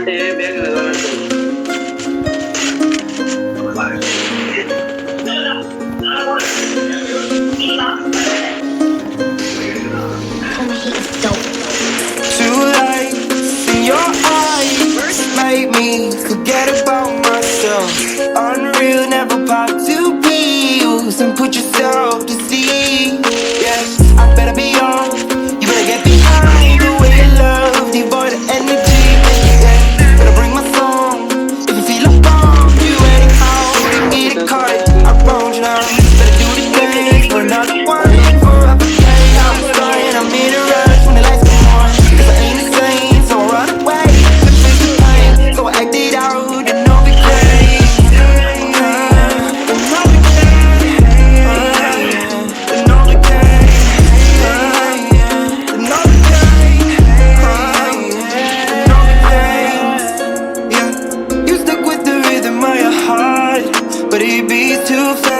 Two lights in your eyes made me forget about myself. Unreal, never pop to views and put yourself to sea. Yeah, I better be on. You better get behind the way you love, devoid of energy. Yeah, better bring my song. If you feel like bomb, you anyhow. You need a card, I wronged you now. Better do the thing for another one. Forever pay, I'm starting, I'm in a rush when the lights come on. Cause I ain't the same, so I run away. But face the pain, so I act it out and know be great. But it beats too fast.